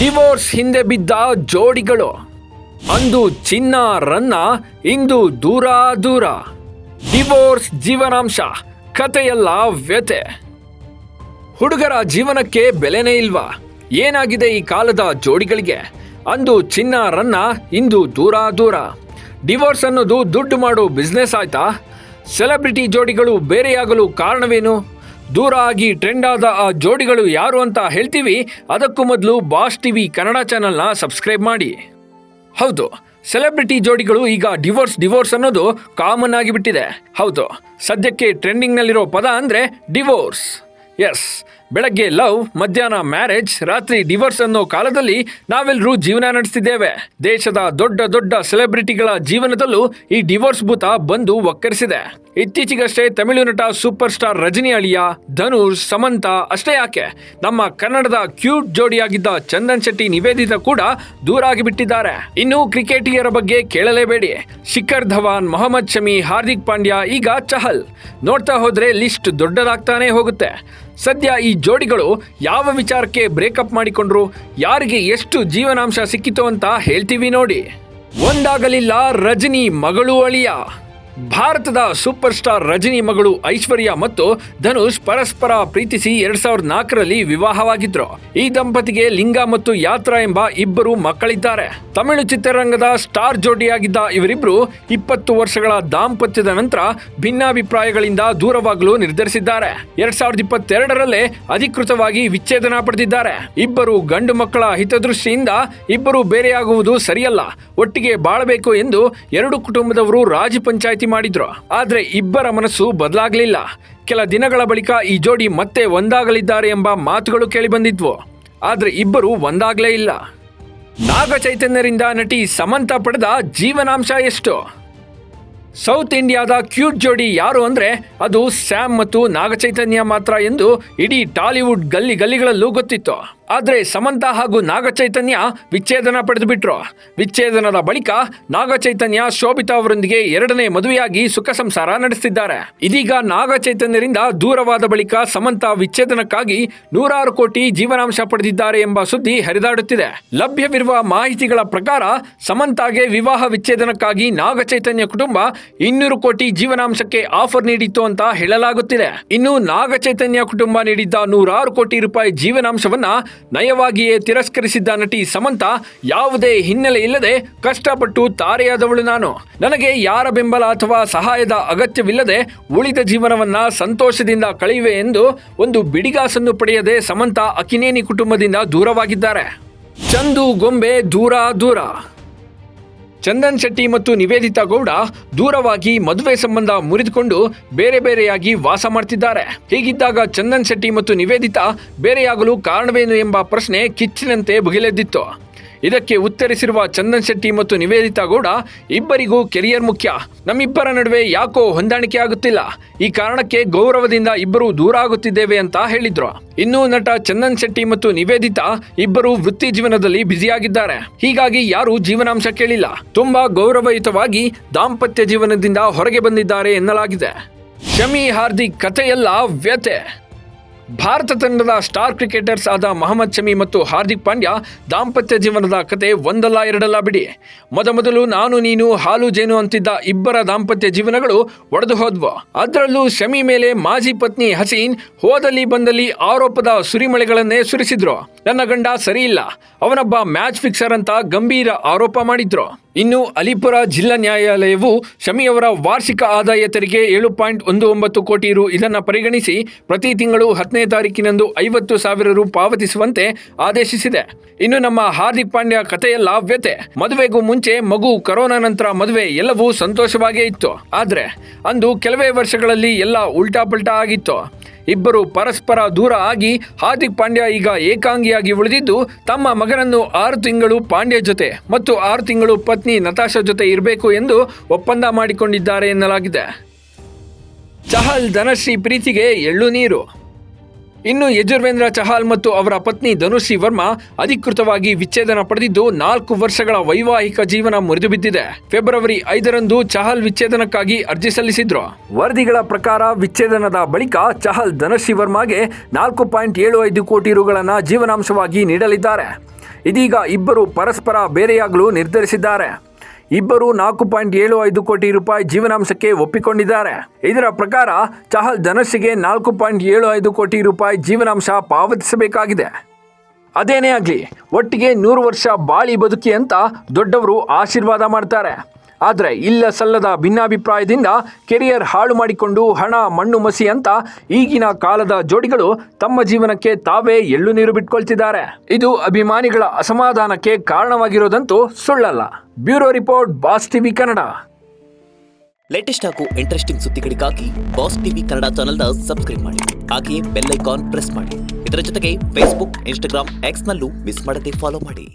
Divorce ಹಿಂದೆ ಬಿದ್ದ ಜೋಡಿಗಳು. ಅಂದು ಚಿನ್ನ ರನ್ನ, ಇಂದು ದೂರ ದೂರ. ಡಿವೋರ್ಸ್ ಜೀವನಾಂಶ, ಕಥೆಯಲ್ಲ ವ್ಯತೆ. ಹುಡುಗರ ಜೀವನಕ್ಕೆ ಬೆಲೆನೇ ಇಲ್ವಾ? ಏನಾಗಿದೆ ಈ ಕಾಲದ ಜೋಡಿಗಳಿಗೆ? ಅಂದು ಚಿನ್ನ ರನ್ನ, ಇಂದು ದೂರ ದೂರ. ಡಿವೋರ್ಸ್ ಅನ್ನೋದು ದುಡ್ಡು ಮಾಡೋ ಬಿಸ್ನೆಸ್ ಆಯ್ತಾ? ಸೆಲೆಬ್ರಿಟಿ ಜೋಡಿಗಳು ಬೇರೆಯಾಗಲು ಕಾರಣವೇನು? ದೂರ ಆಗಿ ಟ್ರೆಂಡ್ ಆದ ಆ ಜೋಡಿಗಳು ಯಾರು ಅಂತ ಹೇಳ್ತೀವಿ. ಅದಕ್ಕೂ ಮೊದಲು ಬಾಸ್ ಟಿವಿ ಕನ್ನಡ ಚಾನೆಲ್ನ ಸಬ್ಸ್ಕ್ರೈಬ್ ಮಾಡಿ. ಹೌದು, ಸೆಲೆಬ್ರಿಟಿ ಜೋಡಿಗಳು ಈಗ ಡಿವೋರ್ಸ್ ಅನ್ನೋದು ಕಾಮನ್ ಆಗಿಬಿಟ್ಟಿದೆ. ಹೌದು, ಸದ್ಯಕ್ಕೆ ಟ್ರೆಂಡಿಂಗ್ನಲ್ಲಿರೋ ಪದ ಅಂದರೆ ಡಿವೋರ್ಸ್. ಎಸ್, ಬೆಳಗ್ಗೆ ಲವ್, ಮಧ್ಯಾಹ್ನ ಮ್ಯಾರೇಜ್, ರಾತ್ರಿ ಡಿವೋರ್ಸ್ ಅನ್ನೋ ಕಾಲದಲ್ಲಿ ನಾವೆಲ್ಲರೂ ಜೀವನ ನಡೆಸ್ತಿದ್ದೇವೆ. ದೇಶದ ದೊಡ್ಡ ದೊಡ್ಡ ಸೆಲೆಬ್ರಿಟಿಗಳ ಜೀವನದಲ್ಲೂ ಈ ಡಿವೋರ್ಸ್ ಭೂತ ಬಂದು ಒಕ್ಕರಿಸಿದೆ. ಇತ್ತೀಚೆಗಷ್ಟೇ ತಮಿಳು ನಟ ಸೂಪರ್ ಸ್ಟಾರ್ ರಜನಿ ಅಳಿಯ ಧನುಷ್, ಸಮಂತಾ ಅಷ್ಟೇ ಯಾಕೆ, ನಮ್ಮ ಕನ್ನಡದ ಕ್ಯೂಟ್ ಜೋಡಿಯಾಗಿದ್ದ ಚಂದನ್ ಶೆಟ್ಟಿ ನಿವೇದಿತಾ ಕೂಡ ದೂರ ಆಗಿಬಿಟ್ಟಿದ್ದಾರೆ. ಇನ್ನು ಕ್ರಿಕೆಟಿಗರ ಬಗ್ಗೆ ಕೇಳಲೇಬೇಡಿ. ಶಿಖರ್ ಧವಾನ್, ಮೊಹಮ್ಮದ್ ಶಮಿ, ಹಾರ್ದಿಕ್ ಪಾಂಡ್ಯ, ಈಗ ಚಹಲ್. ನೋಡ್ತಾ ಹೋದ್ರೆ ಲಿಸ್ಟ್ ದೊಡ್ಡದಾಗ್ತಾನೆ ಹೋಗುತ್ತೆ. ಸದ್ಯ ಈ ಜೋಡಿಗಳು ಯಾವ ವಿಚಾರಕ್ಕೆ ಬ್ರೇಕಪ್ ಮಾಡಿಕೊಂಡ್ರು, ಯಾರಿಗೆ ಎಷ್ಟು ಜೀವನಾಂಶ ಸಿಕ್ಕಿತು ಅಂತ ಹೇಳ್ತೀವಿ ನೋಡಿ. ಒಂದಾಗಲಿಲ್ಲ ರಜನಿ ಮಗಳು ಅಳಿಯ. ಭಾರತದ ಸೂಪರ್ ಸ್ಟಾರ್ ರಜನಿ ಮಗಳು ಐಶ್ವರ್ಯ ಮತ್ತು ಧನುಷ್ ಪರಸ್ಪರ ಪ್ರೀತಿಸಿ 2004ರಲ್ಲಿ ವಿವಾಹವಾಗಿದ್ರು. ಈ ದಂಪತಿಗೆ ಲಿಂಗ ಮತ್ತು ಯಾತ್ರಾ ಎಂಬ ಇಬ್ಬರು ಮಕ್ಕಳಿದ್ದಾರೆ. ತಮಿಳು ಚಿತ್ರರಂಗದ ಸ್ಟಾರ್ ಜೋಡಿಯಾಗಿದ್ದ ಇವರಿಬ್ರು 20 ವರ್ಷಗಳ ದಾಂಪತ್ಯದ ನಂತರ ಭಿನ್ನಾಭಿಪ್ರಾಯಗಳಿಂದ ದೂರವಾಗಲು ನಿರ್ಧರಿಸಿದ್ದಾರೆ. 2022ರಲ್ಲೇ ಅಧಿಕೃತವಾಗಿ ವಿಚ್ಛೇದನ ಪಡೆದಿದ್ದಾರೆ. ಇಬ್ಬರು ಗಂಡು ಮಕ್ಕಳ ಹಿತದೃಷ್ಟಿಯಿಂದ ಇಬ್ಬರು ಬೇರೆಯಾಗುವುದು ಸರಿಯಲ್ಲ, ಒಟ್ಟಿಗೆ ಬಾಳಬೇಕು ಎಂದು ಎರಡು ಕುಟುಂಬದವರು ರಾಜಿ ಪಂಚಾಯಿತಿ ಮಾಡಿದ್ರು. ಆದ್ರೆ ಇಬ್ಬರ ಮನಸ್ಸು ಬದಲಾಗಲಿಲ್ಲ. ಕೆಲ ದಿನಗಳ ಬಳಿಕ ಈ ಜೋಡಿ ಮತ್ತೆ ಒಂದಾಗಲಿದ್ದಾರೆ ಎಂಬ ಮಾತುಗಳು ಕೇಳಿಬಂದಿದ್ವು. ಆದ್ರೆ ಇಬ್ಬರು ಒಂದಾಗಲೇ ಇಲ್ಲ. ನಾಗ ಚೈತನ್ಯರಿಂದ ನಟಿ ಸಮಂತಾ ಪಡೆದ ಜೀವನಾಂಶ ಎಷ್ಟು? ಸೌತ್ ಇಂಡಿಯಾದ ಕ್ಯೂಟ್ ಜೋಡಿ ಯಾರು ಅಂದ್ರೆ ಅದು ಸ್ಯಾಮ್ ಮತ್ತು ನಾಗಚೈತನ್ಯ ಮಾತ್ರ ಎಂದು ಇಡೀ ಟಾಲಿವುಡ್ ಗಲ್ಲಿಗಳಲ್ಲೂ ಗೊತ್ತಿತ್ತು. ಆದ್ರೆ ಸಮಂತಾ ಹಾಗೂ ನಾಗಚೈತನ್ಯ ವಿಚ್ಛೇದನ ಪಡೆದು ಬಿಟ್ರು. ವಿಚ್ಛೇದನದ ಬಳಿಕ ನಾಗಚೈತನ್ಯ ಶೋಭಿತಾ ಅವರೊಂದಿಗೆ 2ನೇ ಮದುವೆಯಾಗಿ ಸುಖ ಸಂಸಾರ ನಡೆಸುತ್ತಿದ್ದಾರೆ. ಇದೀಗ ನಾಗಚೈತನ್ಯರಿಂದ ದೂರವಾದ ಬಳಿಕ ಸಮಂತಾ ವಿಚ್ಛೇದನಕ್ಕಾಗಿ 100 ಕೋಟಿ ಜೀವನಾಂಶ ಪಡೆದಿದ್ದಾರೆ ಎಂಬ ಸುದ್ದಿ ಹರಿದಾಡುತ್ತಿದೆ. ಲಭ್ಯವಿರುವ ಮಾಹಿತಿಗಳ ಪ್ರಕಾರ ಸಮಂತಾಗೆ ವಿವಾಹ ವಿಚ್ಛೇದನಕ್ಕಾಗಿ ನಾಗಚೈತನ್ಯ ಕುಟುಂಬ 200 ಕೋಟಿ ಜೀವನಾಂಶಕ್ಕೆ ಆಫರ್ ನೀಡಿತ್ತು ಅಂತ ಹೇಳಲಾಗುತ್ತಿದೆ. ಇನ್ನು ನಾಗಚೈತನ್ಯ ಕುಟುಂಬ ನೀಡಿದ್ದ 106 ಕೋಟಿ ರೂಪಾಯಿ ಜೀವನಾಂಶವನ್ನ ನಯವಾಗಿಯೇ ತಿರಸ್ಕರಿಸಿದ್ದ ನಟಿ ಸಮಂತಾ, ಯಾವುದೇ ಹಿನ್ನೆಲೆ ಇಲ್ಲದೆ ಕಷ್ಟಪಟ್ಟು ತಾರೆಯಾದವಳು ನಾನು, ನನಗೆ ಯಾರ ಬೆಂಬಲ ಅಥವಾ ಸಹಾಯದ ಅಗತ್ಯವಿಲ್ಲದೆ ಉಳಿದ ಜೀವನವನ್ನ ಸಂತೋಷದಿಂದ ಕಳೆಯುವೆ ಎಂದು ಒಂದು ಬಿಡಿಗಾಸನ್ನು ಪಡೆಯದೆ ಸಮಂತಾ ಅಕಿನೇನಿ ಕುಟುಂಬದಿಂದ ದೂರವಾಗಿದ್ದಾರೆ. ಚಂದು ಗೊಂಬೆ ದೂರ ದೂರ. ಚಂದನ್ ಶೆಟ್ಟಿ ಮತ್ತು ನಿವೇದಿತಾ ಗೌಡ ದೂರವಾಗಿ ಮದುವೆ ಸಂಬಂಧ ಮುರಿದುಕೊಂಡು ಬೇರೆ ಬೇರೆಯಾಗಿ ವಾಸ ಮಾಡ್ತಿದ್ದಾರೆ. ಹೀಗಿದ್ದಾಗ ಚಂದನ್ ಶೆಟ್ಟಿ ಮತ್ತು ನಿವೇದಿತಾ ಬೇರೆಯಾಗಲು ಕಾರಣವೇನು ಎಂಬ ಪ್ರಶ್ನೆ ಕಿಚ್ಚಿನಂತೆ ಭುಗಿಲೆದ್ದಿತ್ತು. ಇದಕ್ಕೆ ಉತ್ತರಿಸಿರುವ ಚಂದನ್ ಶೆಟ್ಟಿ ಮತ್ತು ನಿವೇದಿತಾ ಗೌಡ, ಇಬ್ಬರಿಗೂ ಕೆರಿಯರ್ ಮುಖ್ಯ, ನಮ್ಮಿಬ್ಬರ ನಡುವೆ ಯಾಕೋ ಹೊಂದಾಣಿಕೆ ಆಗುತ್ತಿಲ್ಲ, ಈ ಕಾರಣಕ್ಕೆ ಗೌರವದಿಂದ ಇಬ್ಬರು ದೂರ ಆಗುತ್ತಿದ್ದೇವೆ ಅಂತ ಹೇಳಿದ್ರು. ಇನ್ನು ನಟ ಚಂದನ್ ಶೆಟ್ಟಿ ಮತ್ತು ನಿವೇದಿತಾ ಇಬ್ಬರು ವೃತ್ತಿ ಜೀವನದಲ್ಲಿ ಬ್ಯುಸಿಯಾಗಿದ್ದಾರೆ. ಹೀಗಾಗಿ ಯಾರು ಜೀವನಾಂಶ ಕೇಳಿಲ್ಲ. ತುಂಬಾ ಗೌರವಯುತವಾಗಿ ದಾಂಪತ್ಯ ಜೀವನದಿಂದ ಹೊರಗೆ ಬಂದಿದ್ದಾರೆ ಎನ್ನಲಾಗಿದೆ. ಶಮಿ ಹಾರ್ದಿಕ್ ಕಥೆಯಲ್ಲ ವ್ಯತೆ. ಭಾರತ ತಂಡದ ಸ್ಟಾರ್ ಕ್ರಿಕೆಟರ್ಸ್ ಆದ ಮೊಹಮ್ಮದ್ ಶಮಿ ಮತ್ತು ಹಾರ್ದಿಕ್ ಪಾಂಡ್ಯ ದಾಂಪತ್ಯ ಜೀವನದ ಕತೆ ಒಂದಲ್ಲ ಎರಡಲ್ಲ ಬಿಡಿ. ಮೊದಲು ನಾನು ನೀನು ಹಾಲು ಜೇನು ಅಂತಿದ್ದ ಇಬ್ಬರ ದಾಂಪತ್ಯ ಜೀವನಗಳು ಒಡೆದು ಹೋದ್ವು. ಅದರಲ್ಲೂ ಶಮಿ ಮೇಲೆ ಮಾಜಿ ಪತ್ನಿ ಹಸೀನ್ ಹೋದಲ್ಲಿ ಬಂದಲ್ಲಿ ಆರೋಪದ ಸುರಿಮಳೆಗಳನ್ನೇ ಸುರಿಸಿದ್ರು. ನನ್ನ ಗಂಡ ಸರಿ ಇಲ್ಲ, ಅವನೊಬ್ಬ ಮ್ಯಾಚ್ ಫಿಕ್ಸರ್ ಅಂತ ಗಂಭೀರ ಆರೋಪ ಮಾಡಿದ್ರು. ಇನ್ನು ಅಲಿಪುರ ಜಿಲ್ಲಾ ನ್ಯಾಯಾಲಯವು ಶಮಿಯವರ ವಾರ್ಷಿಕ ಆದಾಯ ತೆರಿಗೆ 7.19 ಕೋಟಿ ರು ಇದನ್ನು ಪರಿಗಣಿಸಿ ಪ್ರತಿ ತಿಂಗಳು 10ನೇ ತಾರೀಕಿನಂದು 50,000 ರು ಪಾವತಿಸುವಂತೆ ಆದೇಶಿಸಿದೆ. ಇನ್ನು ನಮ್ಮ ಹಾರ್ದಿಕ್ ಪಾಂಡ್ಯ ಕಥೆಯಲ್ಲ ವ್ಯತೆ. ಮದುವೆಗೂ ಮುಂಚೆ ಮಗು, ಕೊರೋನಾ ನಂತರ ಮದುವೆ ಎಲ್ಲವೂ ಸಂತೋಷವಾಗೇ ಇತ್ತು. ಆದ್ರೆ ಅಂದು ಕೆಲವೇ ವರ್ಷಗಳಲ್ಲಿ ಎಲ್ಲ ಉಲ್ಟಾಪಲ್ಟಾ ಆಗಿತ್ತು. ಇಬ್ಬರು ಪರಸ್ಪರ ದೂರ ಆಗಿ ಹಾರ್ದಿಕ್ ಪಾಂಡ್ಯ ಈಗ ಏಕಾಂಗಿಯಾಗಿ ಉಳಿದಿದ್ದು ತಮ್ಮ ಮಗನನ್ನು 6 ತಿಂಗಳು ಪಾಂಡ್ಯ ಜೊತೆ ಮತ್ತು 6 ತಿಂಗಳು ಪತ್ನಿ ನತಾಶಾ ಜೊತೆ ಇರಬೇಕು ಎಂದು ಒಪ್ಪಂದ ಮಾಡಿಕೊಂಡಿದ್ದಾರೆ ಎನ್ನಲಾಗಿದೆ. ಚಹಲ್ ಧನಶ್ರೀ ಪ್ರೀತಿಗೆ ಎಳ್ಳು ನೀರು. ಇನ್ನು ಯಜುರ್ವೇಂದ್ರ ಚಹಲ್ ಮತ್ತು ಅವರ ಪತ್ನಿ ಧನುಶ್ರೀ ವರ್ಮಾ ಅಧಿಕೃತವಾಗಿ ವಿಚ್ಛೇದನ ಪಡೆದಿದ್ದು 4 ವರ್ಷಗಳ ವೈವಾಹಿಕ ಜೀವನ ಮುರಿದು ಬಿದ್ದಿದೆ. ಫೆಬ್ರವರಿ 5ರಂದು ಚಹಲ್ ವಿಚ್ಛೇದನಕ್ಕಾಗಿ ಅರ್ಜಿ ಸಲ್ಲಿಸಿದ್ರು. ವರದಿಗಳ ಪ್ರಕಾರ ವಿಚ್ಛೇದನದ ಬಳಿಕ ಚಹಲ್ ಧನುಶ್ರೀ ವರ್ಮಾಗೆ 4.75 ಕೋಟಿ ರುಗಳನ್ನು ಜೀವನಾಂಶವಾಗಿ ನೀಡಲಿದ್ದಾರೆ. ಇದೀಗ ಇಬ್ಬರು ಪರಸ್ಪರ ಬೇರೆಯಾಗಲು ನಿರ್ಧರಿಸಿದ್ದಾರೆ. ಇಬ್ಬರು 4.75 ಕೋಟಿ ರೂಪಾಯಿ ಜೀವನಾಂಶಕ್ಕೆ ಒಪ್ಪಿಕೊಂಡಿದ್ದಾರೆ. ಇದರ ಪ್ರಕಾರ ಚಹಲ್ ಧನುಷ್ಗೆ 4.75 ಕೋಟಿ ರೂಪಾಯಿ ಜೀವನಾಂಶ ಪಾವತಿಸಬೇಕಾಗಿದೆ. ಅದೇನೇ ಆಗಲಿ, ಒಟ್ಟಿಗೆ 100 ವರ್ಷ ಬಾಳಿ ಬದುಕಿ ಅಂತ ದೊಡ್ಡವರು ಆಶೀರ್ವಾದ ಮಾಡ್ತಾರೆ. ಆದರೆ ಇಲ್ಲ ಸಲ್ಲದ ಭಿನ್ನಾಭಿಪ್ರಾಯದಿಂದ ಕೆರಿಯರ್ ಹಾಳು ಮಾಡಿಕೊಂಡು ಹಣ ಮಣ್ಣು ಮಸಿ ಅಂತ ಈಗಿನ ಕಾಲದ ಜೋಡಿಗಳು ತಮ್ಮ ಜೀವನಕ್ಕೆ ತಾವೇ ಎಳ್ಳು ನೀರು ಬಿಟ್ಕೊಳ್ತಿದ್ದಾರೆ. ಇದು ಅಭಿಮಾನಿಗಳ ಅಸಮಾಧಾನಕ್ಕೆ ಕಾರಣವಾಗಿರೋದಂತೂ ಸುಳ್ಳಲ್ಲ. Bureau report, boss TV Kannada. Latest ಹಾಗೂ ಇಂಟ್ರೆಸ್ಟಿಂಗ್ ಸುದ್ದಿಗಳಿಗಾಗಿ ಬಾಸ್ ಟಿವಿ ಕನ್ನಡ ಚಾನೆಲ್ನ ಸಬ್ಸ್ಕ್ರೈಬ್ ಮಾಡಿ. ಹಾಗೆಯೇ ಬೆಲ್ ಐಕಾನ್ ಪ್ರೆಸ್ ಮಾಡಿ. ಇದರ ಜೊತೆಗೆ ಫೇಸ್ಬುಕ್, ಇನ್ಸ್ಟಾಗ್ರಾಮ್, ಎಕ್ಸ್ನಲ್ಲೂ ಮಿಸ್ ಮಾಡದೆ ಫಾಲೋ ಮಾಡಿ.